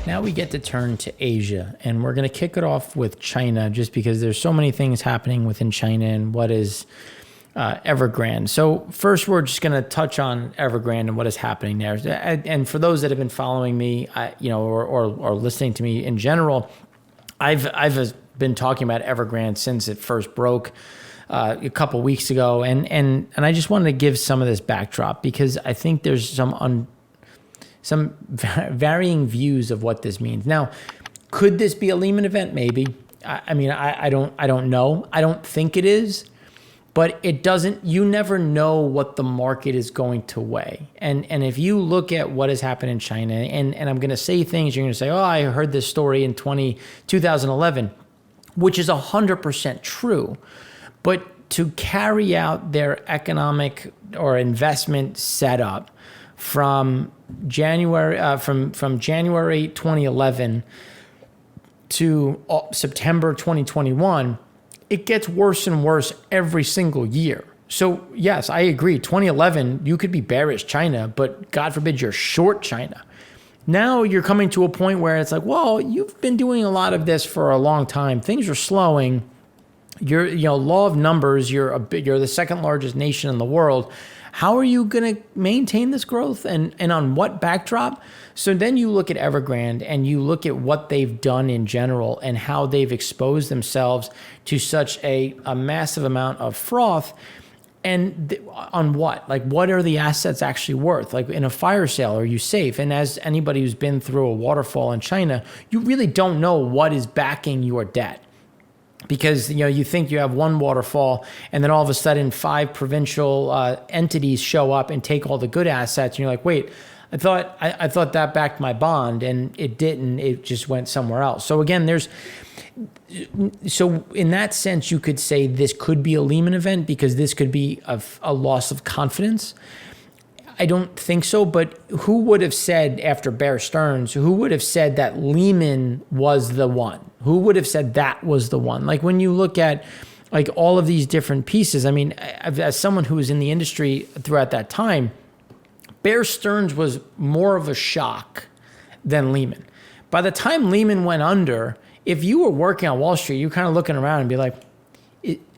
Now we get to turn to Asia, and we're going to kick it off with China just because there's so many things happening within China and what is Evergrande. So first, we're just going to touch on Evergrande and what is happening there. And for those that have been following me, or listening to me in general, I've been talking about Evergrande since it first broke a couple weeks ago, and I just wanted to give some of this backdrop because I think there's some varying views of what this means. Now, could this be a Lehman event? Maybe. I don't know. I don't think it is, but it doesn't. You never know what the market is going to weigh. And if you look at what has happened in China, and I'm going to say things, you're going to say, oh, I heard this story in 2011, which is 100% true. But to carry out their economic or investment setup from January 2011 to September 2021, it gets worse and worse every single year. So yes, I agree. 2011, you could be bearish China, but God forbid you're short China. Now you're coming to a point where it's like, well, you've been doing a lot of this for a long time. Things are slowing. You're, law of numbers. You're the second largest nation in the world. How are you going to maintain this growth and on what backdrop? So then you look at Evergrande and you look at what they've done in general and how they've exposed themselves to such a massive amount of froth. And on what? Like, what are the assets actually worth? Like, in a fire sale, are you safe? And as anybody who's been through a waterfall in China, you really don't know what is backing your debt. Because you think you have one waterfall, and then all of a sudden 5 provincial entities show up and take all the good assets, and you're like, wait, I thought that backed my bond, and it didn't. It just went somewhere else. So again, so in that sense, you could say this could be a Lehman event because this could be a loss of confidence. I don't think so, but who would have said after Bear Stearns, who would have said that Lehman was the one? Who would have said that was the one? Like, when you look at like all of these different pieces, I mean, as someone who was in the industry throughout that time, Bear Stearns was more of a shock than Lehman. By the time Lehman went under, if you were working on Wall Street, you're kind of looking around and be like,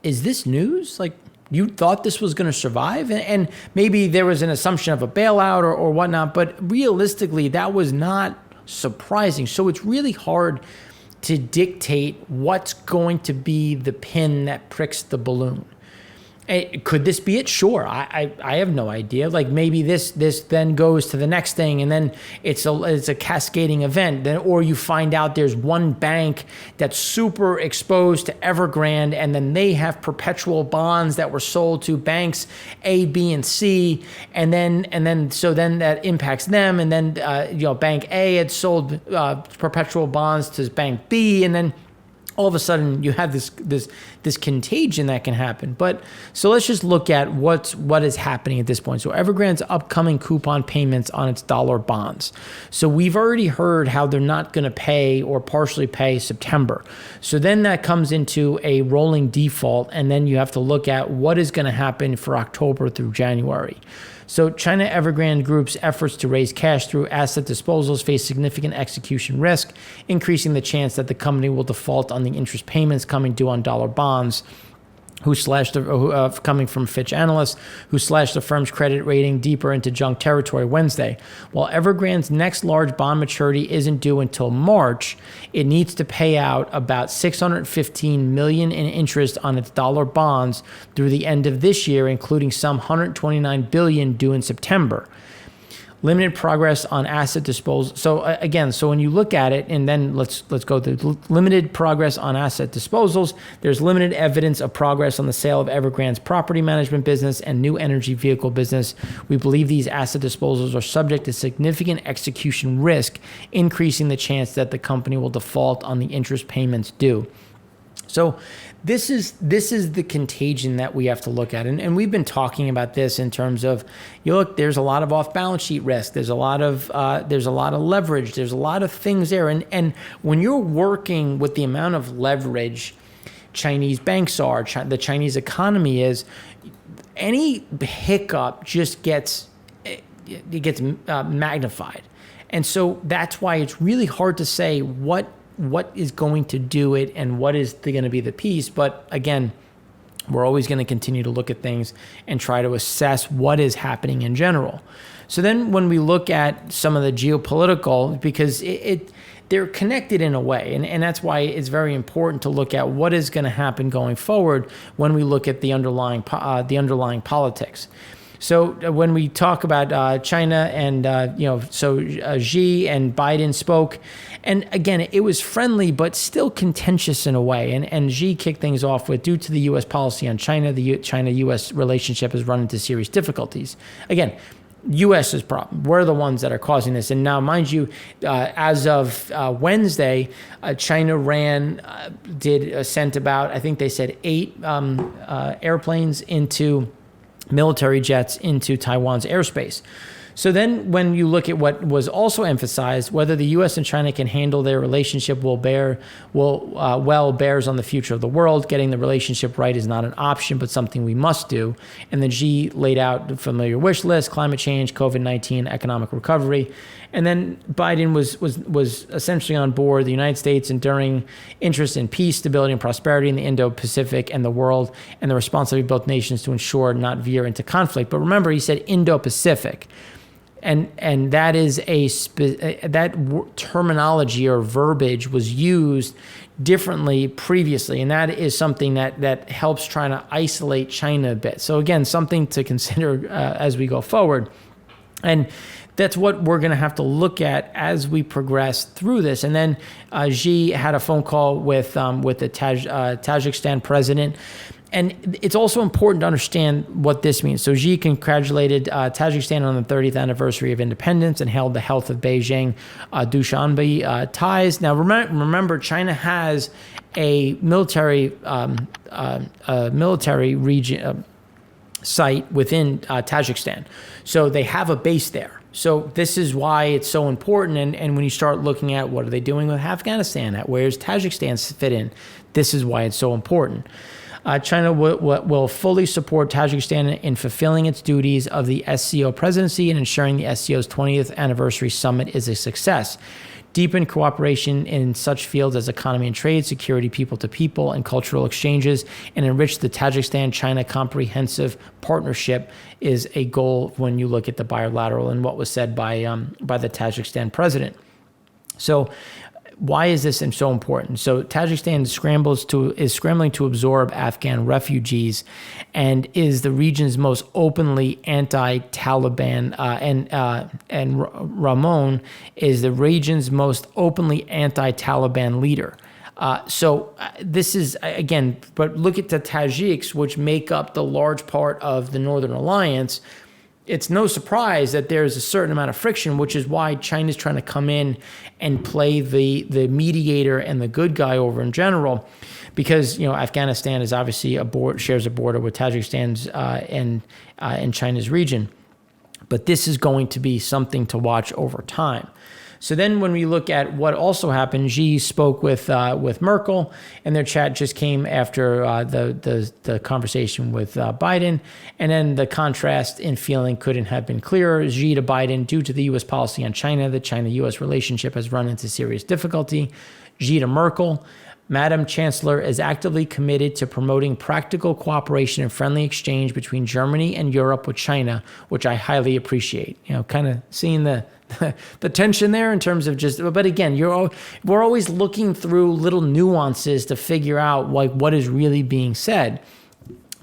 is this news? Like, you thought this was going to survive? And maybe there was an assumption of a bailout or whatnot, but realistically, that was not surprising. So it's really hard to dictate what's going to be the pin that pricks the balloon. Could this be it? Sure. I have no idea. Like, maybe this then goes to the next thing, and then it's a cascading event. Then, or you find out there's one bank that's super exposed to Evergrande, and then they have perpetual bonds that were sold to banks A, B, and C, and then so that impacts them, and then Bank A had sold perpetual bonds to Bank B, and then all of a sudden you have this contagion that can happen. But so let's just look at what is happening at this point. So Evergrande's upcoming coupon payments on its dollar bonds. So we've already heard how they're not going to pay or partially pay September. So then that comes into a rolling default, and then you have to look at what is going to happen for October through January. So China Evergrande Group's efforts to raise cash through asset disposals face significant execution risk, increasing the chance that the company will default on the interest payments coming due on dollar bonds, coming from Fitch analysts, who slashed the firm's credit rating deeper into junk territory Wednesday. While Evergrande's next large bond maturity isn't due until March, it needs to pay out about $615 million in interest on its dollar bonds through the end of this year, including some $129 billion due in September. Limited progress on asset disposal. So when you look at it, and then let's go through limited progress on asset disposals. There's limited evidence of progress on the sale of Evergrande's property management business and new energy vehicle business. We believe these asset disposals are subject to significant execution risk, increasing the chance that the company will default on the interest payments due. So this is the contagion that we have to look at. And we've been talking about this in terms of, there's a lot of off-balance sheet risk. There's a lot of leverage. There's a lot of things there. And when you're working with the amount of leverage Chinese banks are, the Chinese economy is, any hiccup just gets it gets magnified. And so that's why it's really hard to say what is going to do it and what is going to be the piece. But again, we're always going to continue to look at things and try to assess what is happening in general. So then when we look at some of the geopolitical, because they're connected in a way, and that's why it's very important to look at what is going to happen going forward when we look at the underlying politics. So when we talk about China and Xi and Biden spoke, and again, it was friendly but still contentious in a way. And Xi kicked things off with, due to the U.S. policy on China, the China-U.S. relationship has run into serious difficulties. Again, U.S.'s problem. We're the ones that are causing this. And now, mind you, as of Wednesday, China sent about, I think they said 8 airplanes military jets into Taiwan's airspace. So then when you look at what was also emphasized, whether the U.S. and China can handle their relationship bears on the future of the world. Getting the relationship right is not an option, but something we must do. And then Xi laid out the familiar wish list: climate change, COVID-19, economic recovery. And then Biden was essentially on board the United States enduring interest in peace, stability, and prosperity in the Indo-Pacific and the world, and the responsibility of both nations to ensure not veer into conflict. But remember, he said Indo-Pacific. And that is that terminology or verbiage was used differently previously, and that is something that helps trying to isolate China a bit. So again, something to consider as we go forward, and that's what we're going to have to look at as we progress through this. And then Xi had a phone call with the Tajikistan president. And it's also important to understand what this means. So Xi congratulated Tajikistan on the 30th anniversary of independence and hailed the health of Beijing-Dushanbe ties. Now, remember, China has a military region site within Tajikistan. So they have a base there. So this is why it's so important. And when you start looking at what are they doing with Afghanistan, where's Tajikistan fit in, this is why it's so important. China will fully support Tajikistan in fulfilling its duties of the SCO presidency and ensuring the SCO's 20th anniversary summit is a success. Deepen cooperation in such fields as economy and trade, security, people-to-people, and cultural exchanges, and enrich the Tajikistan-China comprehensive partnership is a goal when you look at the bilateral and what was said by the Tajikistan president. So why is this so important? So Tajikistan is scrambling to absorb Afghan refugees and is the region's most openly anti-Taliban, and Ramon is the region's most openly anti-Taliban leader. So this is, again, but look at the Tajiks, which make up the large part of the Northern Alliance. It's no surprise that there's a certain amount of friction, which is why China's trying to come in and play the mediator and the good guy over in general, because Afghanistan is obviously shares a border with Tajikistan's and China's region, but this is going to be something to watch over time. So then when we look at what also happened, Xi spoke with Merkel, and their chat just came after the conversation with Biden. And then the contrast in feeling couldn't have been clearer. Xi to Biden: due to the U.S. policy on China, the China-U.S. relationship has run into serious difficulty. Xi to Merkel: Madam Chancellor is actively committed to promoting practical cooperation and friendly exchange between Germany and Europe with China, which I highly appreciate. Kind of seeing the tension there in terms of but again, we're always looking through little nuances to figure out what is really being said.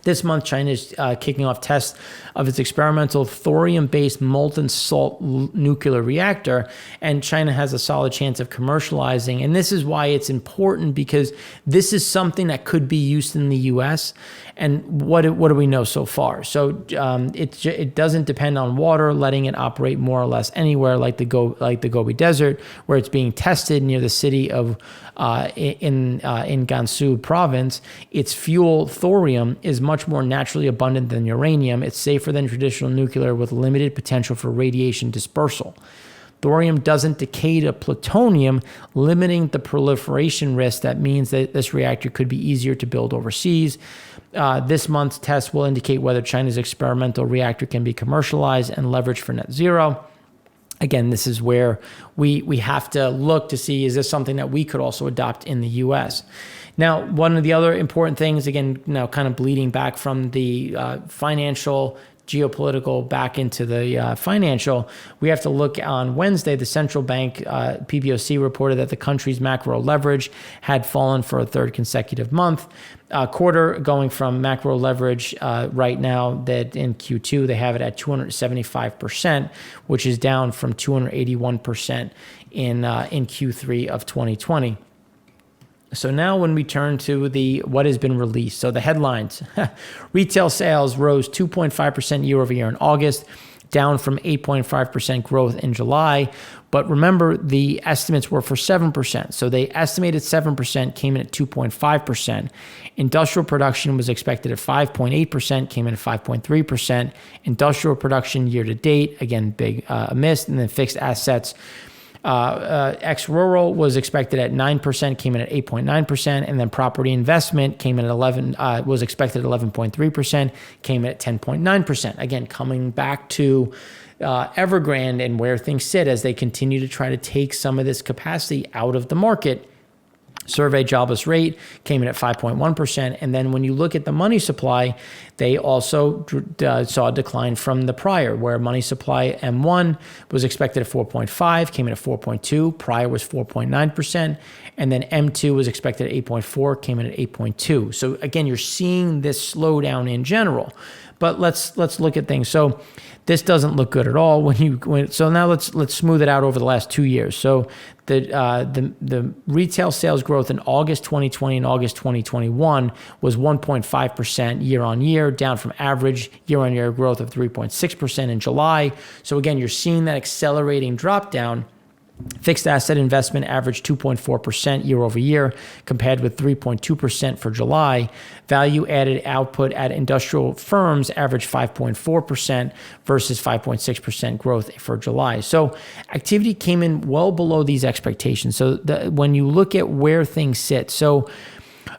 This month, China is kicking off tests of its experimental thorium-based molten salt nuclear reactor, and China has a solid chance of commercializing. And this is why it's important, because this is something that could be used in the U.S. And what do we know so far? So it doesn't depend on water, letting it operate more or less anywhere, like the Gobi Desert, where it's being tested near the city of in Gansu province. Its fuel, thorium, is much more naturally abundant than uranium. It's safer than traditional nuclear with limited potential for radiation dispersal. Thorium doesn't decay to plutonium, limiting the proliferation risk. That means that this reactor could be easier to build overseas. This month's test will indicate whether China's experimental reactor can be commercialized and leveraged for net zero. Again, this is where we have to look to see, is this something that we could also adopt in the U.S.? Now, one of the other important things, again, now kind of bleeding back from the financial, geopolitical back into the financial, we have to look on Wednesday. The central bank, PBOC, reported that the country's macro leverage had fallen for a third consecutive month. Quarter, going from macro leverage right now that in Q2, they have it at 275%, which is down from 281% in Q3 of 2020. So now when we turn to what has been released, so the headlines, retail sales rose 2.5% year over year in August, down from 8.5% growth in July. But remember, the estimates were for 7%. So they estimated 7%, came in at 2.5%. Industrial production was expected at 5.8%, came in at 5.3%. Industrial production year to date, again, big miss. And then fixed assets, ex-rural was expected at 9%, came in at 8.9%, and then property investment came in at was expected at 11.3%, came in at 10.9%. Again, coming back to Evergrande and where things sit as they continue to try to take some of this capacity out of the market. Survey jobless rate came in at 5.1%. And then when you look at the money supply, they also saw a decline from the prior, where money supply M1 was expected at 4.5, came in at 4.2. Prior was 4.9%. And then M2 was expected at 8.4, came in at 8.2. So again, you're seeing this slowdown in general. But let's look at things. So this doesn't look good at all. So now let's smooth it out over the last 2 years. So the retail sales growth in August 2020 and August 2021 was 1.5% year on year, down from average year on year growth of 3.6% in July. So again, you're seeing that accelerating drop down. Fixed asset investment averaged 2.4% year over year, compared with 3.2% for July. Value added output at industrial firms averaged 5.4% versus 5.6% growth for July. So activity came in well below these expectations. So when you look at where things sit, so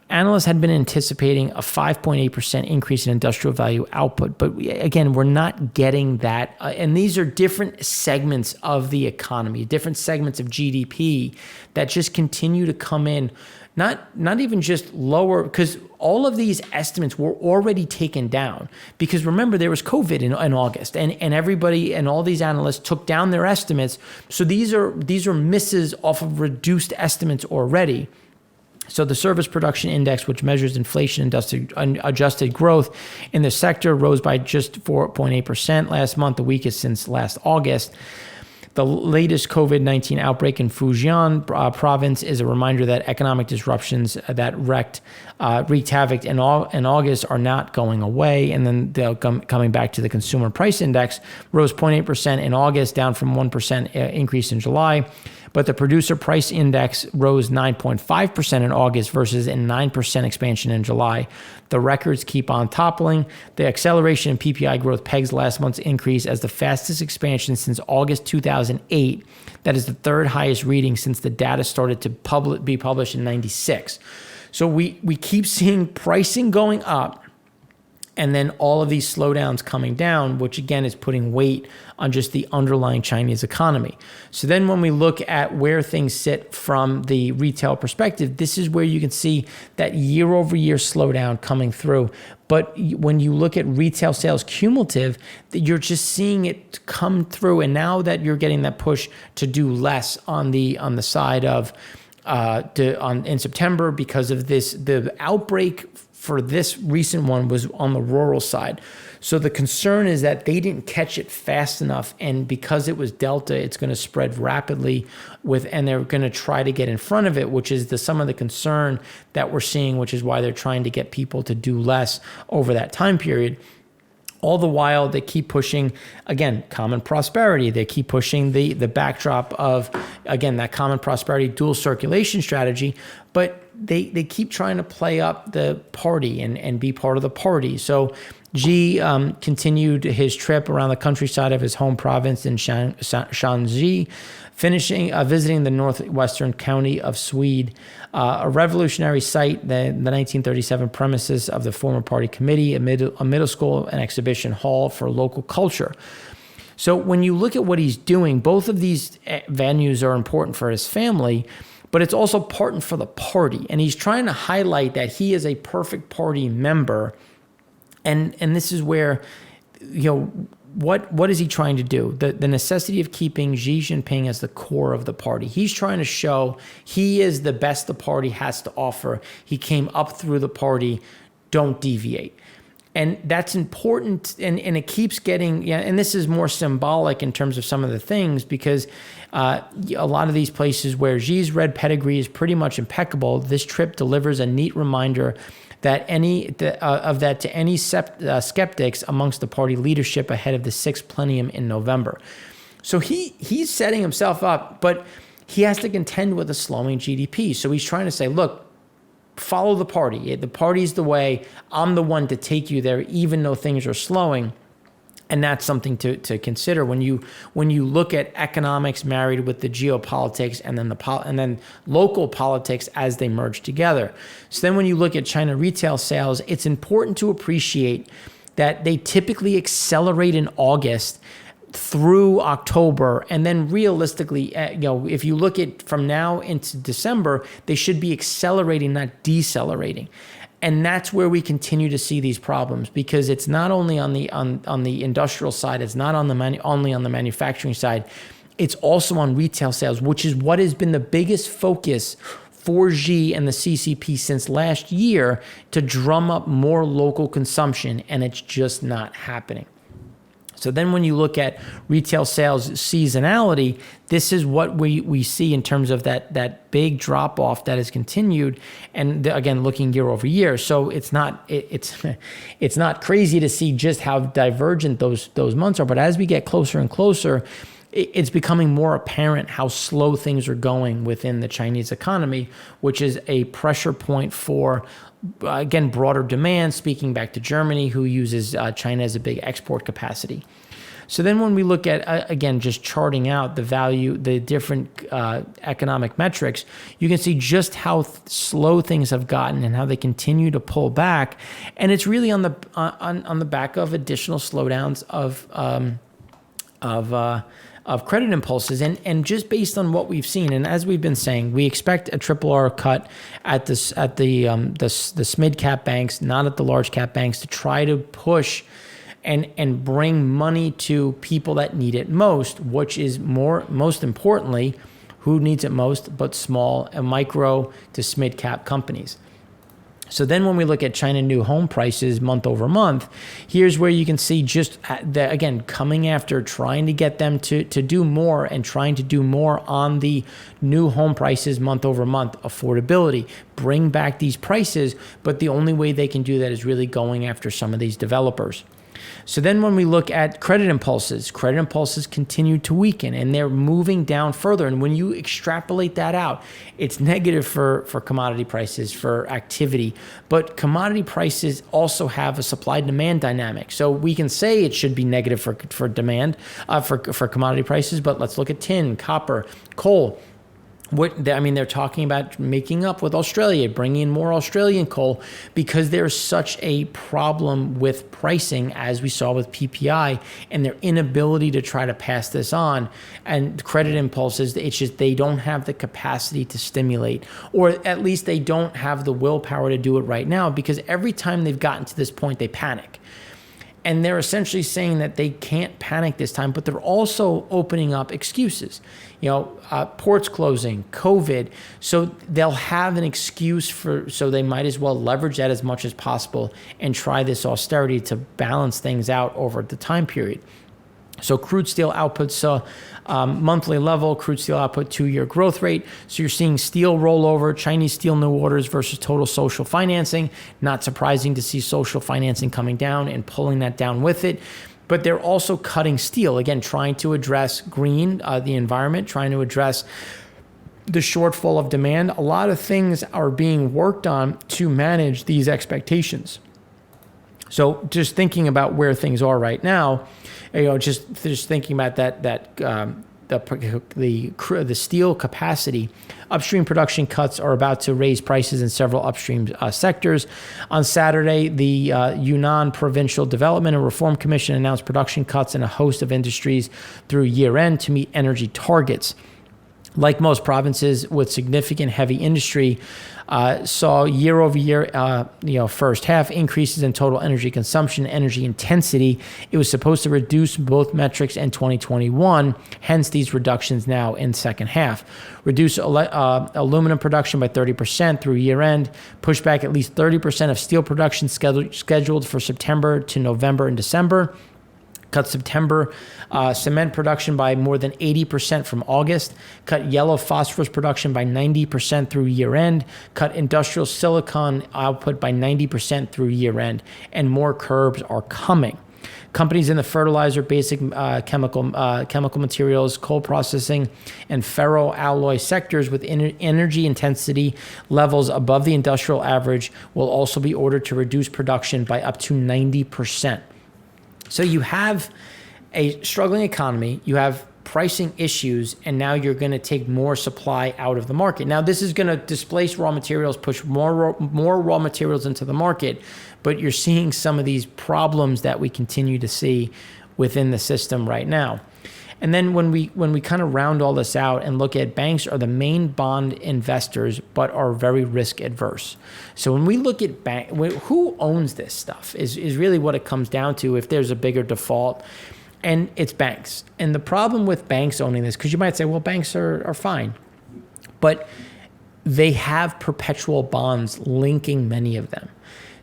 analysts had been anticipating a 5.8% increase in industrial value output, but again, we're not getting that. And these are different segments of the economy, different segments of GDP that just continue to come in, not even just lower, because all of these estimates were already taken down. Because remember, there was COVID in August, and everybody and all these analysts took down their estimates. So these are misses off of reduced estimates already. So the service production index, which measures inflation adjusted growth in the sector, rose by just 4.8% last month, the weakest since last August. The latest COVID-19 outbreak in Fujian province is a reminder that economic disruptions that wreaked havoc in August are not going away. And then coming back to the consumer price index, rose 0.8% in August, down from 1% increase in July. But the producer price index rose 9.5% in August versus a 9% expansion in July. The records keep on toppling. The acceleration in PPI growth pegs last month's increase as the fastest expansion since August 2008. That is the third highest reading since the data started to be published in 96. So we keep seeing pricing going up, and then all of these slowdowns coming down, which again is putting weight on just the underlying Chinese economy. So then when we look at where things sit from the retail perspective, this is where you can see that year over year slowdown coming through. But when you look at retail sales cumulative, you're just seeing it come through. And now that you're getting that push to do less on the side of in September, because of this, the outbreak for this recent one was on the rural side. So the concern is that they didn't catch it fast enough. And because it was Delta, it's going to spread rapidly and they're going to try to get in front of it, which is some of the concern that we're seeing, which is why they're trying to get people to do less over that time period. All the while, they keep pushing, again, common prosperity. They keep pushing the backdrop of, again, that common prosperity dual circulation strategy. But they keep trying to play up the party and be part of the party. So Xi continued his trip around the countryside of his home province in Shanxi, visiting the northwestern county of Swede, a revolutionary site, the 1937 premises of the former party committee, a middle school, an exhibition hall for local culture. So when you look at what he's doing, both of these venues are important for his family, but it's also important for the party. And he's trying to highlight that he is a perfect party member. And this is where, what is he trying to do? The necessity of keeping Xi Jinping as the core of the party. He's trying to show he is the best the party has to offer. He came up through the party. Don't deviate. And that's important, and it keeps getting, and this is more symbolic in terms of some of the things, because a lot of these places where Xi's red pedigree is pretty much impeccable, this trip delivers a neat reminder that to any skeptics amongst the party leadership ahead of the sixth plenum in November. So he's setting himself up, but he has to contend with a slowing GDP. So he's trying to say, look, follow the party. The party's the way. I'm the one to take you there, even though things are slowing. And that's something to consider when you look at economics married with the geopolitics and then local politics as they merge together. So then when you look at China retail sales, it's important to appreciate that they typically accelerate in August through October, and then realistically, if you look at from now into December, they should be accelerating, not decelerating. And that's where we continue to see these problems, because it's not only on the industrial side, it's not only on the manufacturing side, it's also on retail sales, which is what has been the biggest focus for Xi and the CCP since last year, to drum up more local consumption, and it's just not happening. So then when you look at retail sales seasonality, this is what we see in terms of that big drop off that has continued, and again looking year over year. So it's not crazy to see just how divergent those months are, but as we get closer and closer, it's becoming more apparent how slow things are going within the Chinese economy, which is a pressure point for, again, broader demand, speaking back to Germany, who uses China as a big export capacity. So then when we look at, again, just charting out the different economic metrics, you can see just how slow things have gotten and how they continue to pull back. And it's really on the back of additional slowdowns of credit impulses, and just based on what we've seen, and as we've been saying, we expect a triple R cut at the SMID cap banks, not at the large cap banks, to try to push and bring money to people that need it most, which is most importantly, who needs it most but small and micro to SMID cap companies. So then when we look at China new home prices month over month, here's where you can see just that, again, coming after trying to get them to do more and trying to do more on the new home prices month over month, affordability, bring back these prices, but the only way they can do that is really going after some of these developers. So then when we look at credit impulses continue to weaken, and they're moving down further. And when you extrapolate that out, it's negative for commodity prices, for activity. But commodity prices also have a supply-demand dynamic. So we can say it should be negative for demand, for commodity prices, but let's look at tin, copper, coal. They're talking about making up with Australia, bringing in more Australian coal, because there's such a problem with pricing, as we saw with PPI, and their inability to try to pass this on. And credit impulses, it's just they don't have the capacity to stimulate, or at least they don't have the willpower to do it right now, because every time they've gotten to this point, they panic. And they're essentially saying that they can't panic this time, but they're also opening up excuses. Ports closing, COVID. So they'll have an excuse so they might as well leverage that as much as possible and try this austerity to balance things out over the time period. So crude steel output saw monthly level, crude steel output 2-year growth rate. So you're seeing steel rollover, Chinese steel new orders versus total social financing. Not surprising to see social financing coming down and pulling that down with it. But they're also cutting steel, again, trying to address green, the environment, trying to address the shortfall of demand. A lot of things are being worked on to manage these expectations. So just thinking about where things are right now, just thinking about the steel capacity, upstream production cuts are about to raise prices in several upstream sectors. On Saturday, the Yunnan Provincial Development and Reform Commission announced production cuts in a host of industries through year end to meet energy targets. Like most provinces with significant heavy industry, saw year-over-year, first half increases in total energy consumption, energy intensity. It was supposed to reduce both metrics in 2021, hence these reductions now in second half. Reduce aluminum production by 30% through year-end, push back at least 30% of steel production scheduled for September to November and December. Cut September cement production by more than 80% from August. Cut yellow phosphorus production by 90% through year end. Cut industrial silicon output by 90% through year end. And more curbs are coming. Companies in the fertilizer, basic chemical materials, coal processing, and ferroalloy sectors with energy intensity levels above the industrial average will also be ordered to reduce production by up to 90%. So you have a struggling economy, you have pricing issues, and now you're going to take more supply out of the market. Now, this is going to displace raw materials, push more raw materials into the market, but you're seeing some of these problems that we continue to see within the system right now. And then when we kind of round all this out and look at banks are the main bond investors, but are very risk adverse. So when we look at who owns this stuff is really what it comes down to if there's a bigger default, and it's banks. And the problem with banks owning this, because you might say, well, banks are fine, but they have perpetual bonds linking many of them.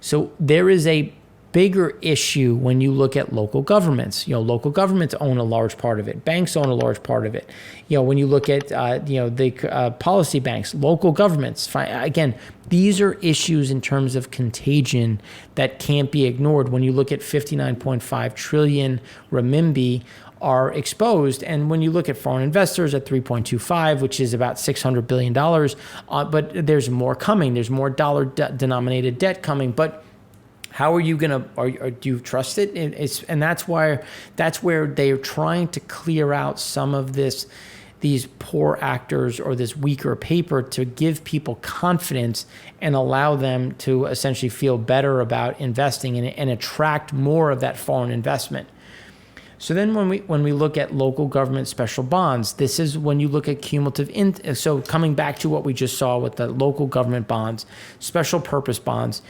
So there is a bigger issue when you look at local governments. Local governments own a large part of it. Banks own a large part of it. When you look at the policy banks, local governments. Again, these are issues in terms of contagion that can't be ignored. When you look at 59.5 trillion renminbi are exposed, and when you look at foreign investors at 3.25, which is about $600 billion, but there's more coming. There's more dollar-denominated debt coming, but how are you gonna? Do you trust it? And that's where they are trying to clear out some of these poor actors or this weaker paper to give people confidence and allow them to essentially feel better about investing and attract more of that foreign investment. So then when we look at local government special bonds, this is when you look at cumulative. So coming back to what we just saw with the local government bonds, special purpose bonds.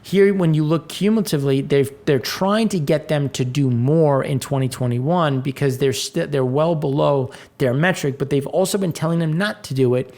Here, when you look cumulatively, they're trying to get them to do more in 2021 because they're well below their metric, but they've also been telling them not to do it.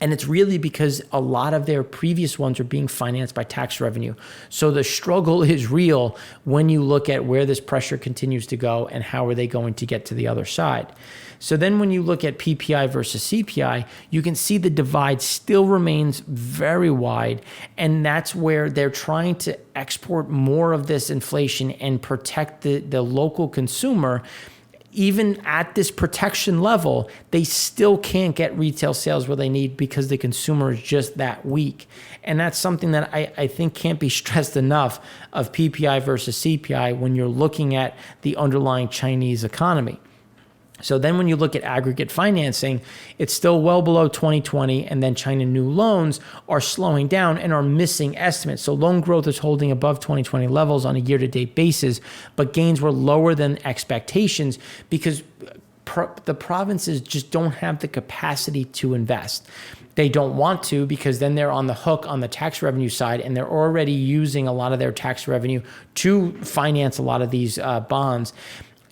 And it's really because a lot of their previous ones are being financed by tax revenue. So the struggle is real when you look at where this pressure continues to go and how are they going to get to the other side. So then when you look at PPI versus CPI, you can see the divide still remains very wide. And that's where they're trying to export more of this inflation and protect the local consumer. Even at this protection level, they still can't get retail sales where they need because the consumer is just that weak. And that's something that I think can't be stressed enough of PPI versus CPI when you're looking at the underlying Chinese economy. So then when you look at aggregate financing, it's still well below 2020, and then China new loans are slowing down and are missing estimates. So loan growth is holding above 2020 levels on a year-to-date basis, but gains were lower than expectations because the provinces just don't have the capacity to invest. They don't want to because then they're on the hook on the tax revenue side, and they're already using a lot of their tax revenue to finance a lot of these bonds.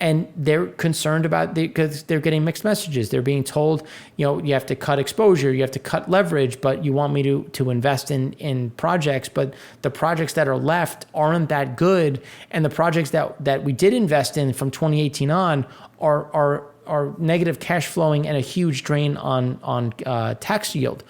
And they're concerned about because they're getting mixed messages. They're being told, you have to cut exposure, you have to cut leverage, but you want me to invest in projects. But the projects that are left aren't that good. And the projects that we did invest in from 2018 on are negative cash flowing and a huge drain on tax yield.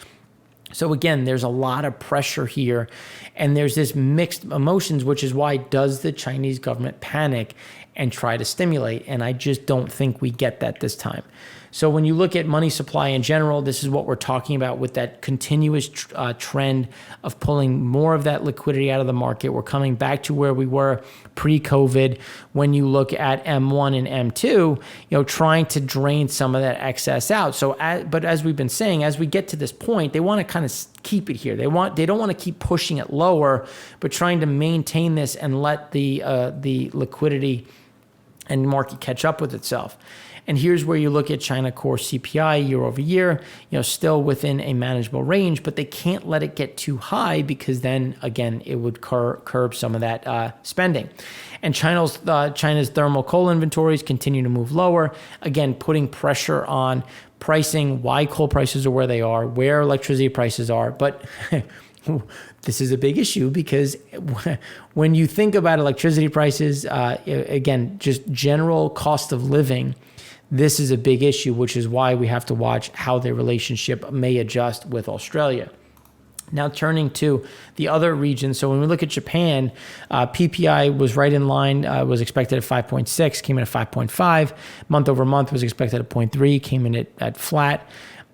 So again, there's a lot of pressure here, and there's this mixed emotions, which is why does the Chinese government panic? and try to stimulate. And I just don't think we get that this time. So when you look at money supply in general, this is what we're talking about with that continuous trend of pulling more of that liquidity out of the market. We're coming back to where we were pre-COVID. When you look at M1 and M2, trying to drain some of that excess out. So, but as we've been saying, as we get to this point, they want to kind of keep it here. They don't want to keep pushing it lower, but trying to maintain this and let the liquidity and market catch up with itself. And here's where you look at China core CPI year over year, still within a manageable range, but they can't let it get too high because then, again, it would curb some of that spending. And China's thermal coal inventories continue to move lower, again, putting pressure on pricing, why coal prices are where they are, where electricity prices are. But this is a big issue because when you think about electricity prices, again, just general cost of living, this is a big issue, which is why we have to watch how their relationship may adjust with Australia. Now turning to the other regions. So when we look at Japan, PPI was right in line, was expected at 5.6, came in at 5.5. Month over month was expected at 0.3, came in at flat.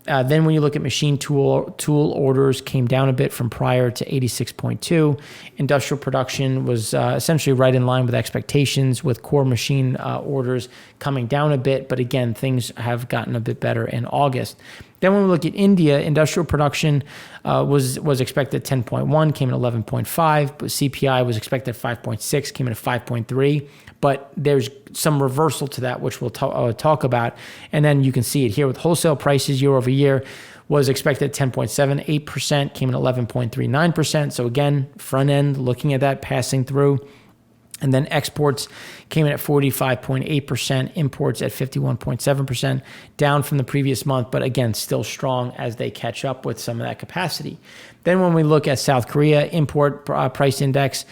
Then when you look at machine tool orders, came down a bit from prior to 86.2. Industrial production was essentially right in line with expectations, with core machine orders coming down a bit. But again, things have gotten a bit better in August. Then when we look at India, industrial production was expected at 10.1, came in at 11.5. But CPI was expected at 5.6, came in at 5.3. But there's some reversal to that, which we'll talk about. And then you can see it here with wholesale prices year over year was expected at 10.78%, came in at 11.39%. So again, front end, looking at that, passing through. And then exports came in at 45.8%, imports at 51.7%, down from the previous month, but again, still strong as they catch up with some of that capacity. Then when we look at South Korea, import price index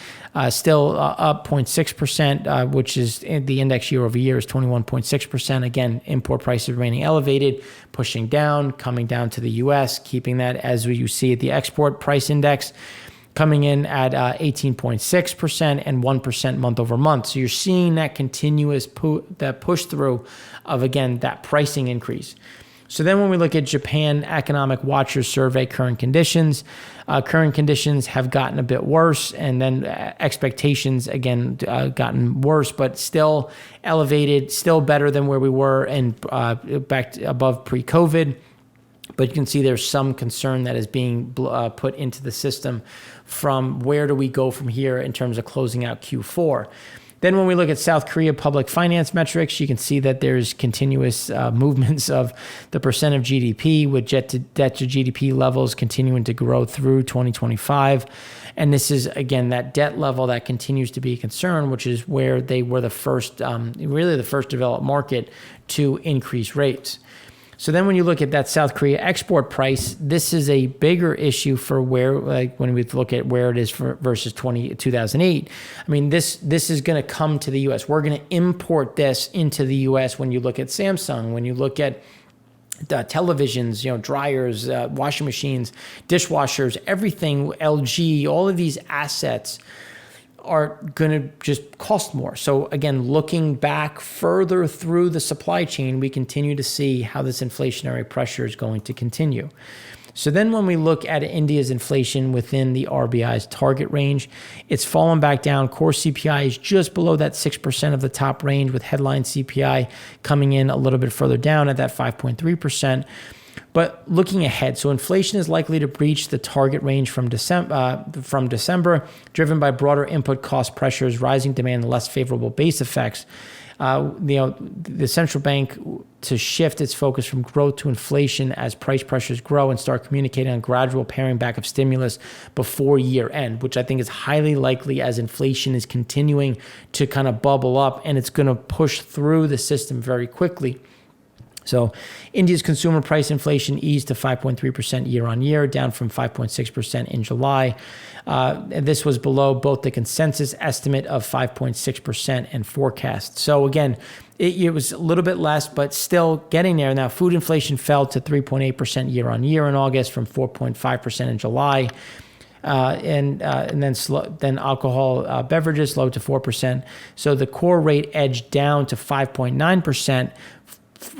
still up 0.6%, which is the index year over year is 21.6%. Again, import prices remaining elevated, pushing down, coming down to the U.S., keeping that as you see at the export price index, coming in at 18.6% and 1% month over month. So you're seeing that continuous push through of, again, that pricing increase. So then when we look at Japan Economic Watchers Survey current conditions have gotten a bit worse, and then expectations, again, gotten worse, but still elevated, still better than where we were and back above pre-COVID. But you can see there's some concern that is being put into the system from where do we go from here in terms of closing out Q4. Then when we look at South Korea public finance metrics, you can see that there's continuous movements of the percent of GDP, with debt to GDP levels continuing to grow through 2025. And this is, again, that debt level that continues to be a concern, which is where they were the first, really the first developed market to increase rates. So then when you look at that South Korea export price, this is a bigger issue for where, like when we look at where it is for versus 2008. I mean, this is going to come to the U.S. We're going to import this into the U.S. when you look at Samsung, when you look at televisions, dryers, washing machines, dishwashers, everything, LG, all of these assets are going to just cost more. So again, looking back further through the supply chain, we continue to see how this inflationary pressure is going to continue. So then when we look at India's inflation within the RBI's target range, it's fallen back down. Core CPI is just below that 6% of the top range, with headline CPI coming in a little bit further down at that 5.3%. But looking ahead, so inflation is likely to breach the target range from December, driven by broader input cost pressures, rising demand, and less favorable base effects. The central bank to shift its focus from growth to inflation as price pressures grow, and start communicating on gradual paring back of stimulus before year end, which I think is highly likely as inflation is continuing to kind of bubble up, and it's going to push through the system very quickly. So India's consumer price inflation eased to 5.3% year on year, down from 5.6% in July. And this was below both the consensus estimate of 5.6% and forecast. So again, it was a little bit less, but still getting there. Now, food inflation fell to 3.8% year on year in August from 4.5% in July. then alcohol beverages slowed to 4%. So the core rate edged down to 5.9%.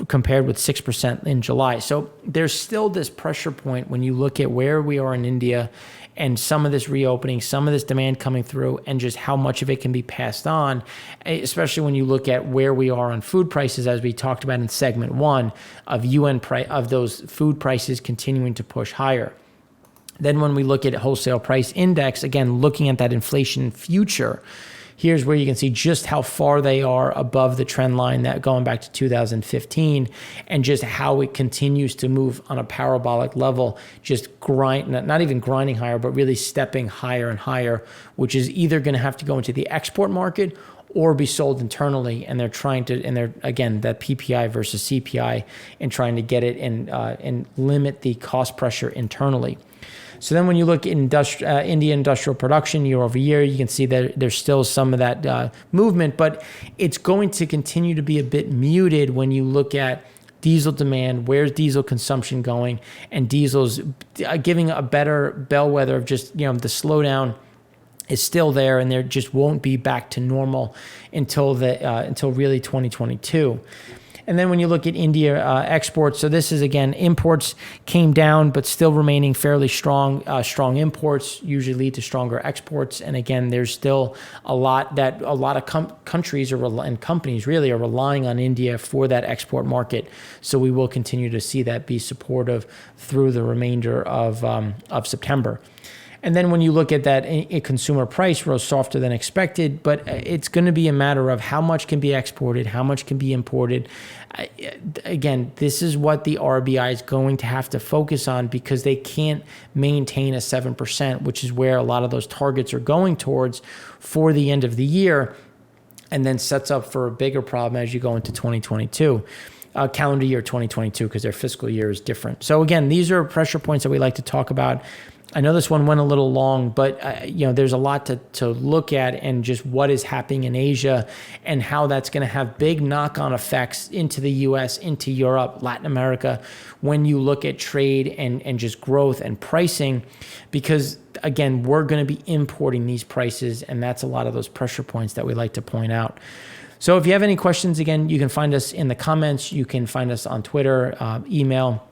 Compared with 6% in July. So there's still this pressure point when you look at where we are in India and some of this reopening, some of this demand coming through, and just how much of it can be passed on, especially when you look at where we are on food prices, as we talked about in segment 1 of of those food prices continuing to push higher. Then when we look at wholesale price index, again, looking at that inflation future, here's where you can see just how far they are above the trend line that going back to 2015, and just how it continues to move on a parabolic level, just not even grinding higher, but really stepping higher and higher, which is either going to have to go into the export market or be sold internally. And they're again, that PPI versus CPI, and trying to get it and limit the cost pressure internally. So then when you look at India industrial production year over year, you can see that there's still some of that movement, but it's going to continue to be a bit muted when you look at diesel demand, where's diesel consumption going, and diesel's giving a better bellwether of just, the slowdown is still there, and there just won't be back to normal until really 2022. And then when you look at India exports, so this is, again, imports came down, but still remaining fairly strong. Strong imports usually lead to stronger exports. And again, there's still a lot of countries and companies really are relying on India for that export market. So we will continue to see that be supportive through the remainder of September. And then when you look at that, a consumer price rose softer than expected, but it's going to be a matter of how much can be exported, how much can be imported. Again, this is what the RBI is going to have to focus on, because they can't maintain a 7%, which is where a lot of those targets are going towards for the end of the year, and then sets up for a bigger problem as you go into 2022. Calendar year 2022, because their fiscal year is different. So again, these are pressure points that we like to talk about. I know this one went a little long, but there's a lot to look at, and just what is happening in Asia and how that's going to have big knock-on effects into the U.S., into Europe, Latin America, when you look at trade and just growth and pricing, because again, we're going to be importing these prices, and that's a lot of those pressure points that we like to point out. So if you have any questions, again, you can find us in the comments. You can find us on Twitter, email.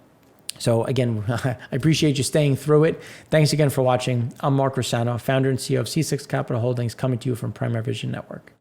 So again, I appreciate you staying through it. Thanks again for watching. I'm Mark Rossano, founder and CEO of C6 Capital Holdings, coming to you from Primary Vision Network.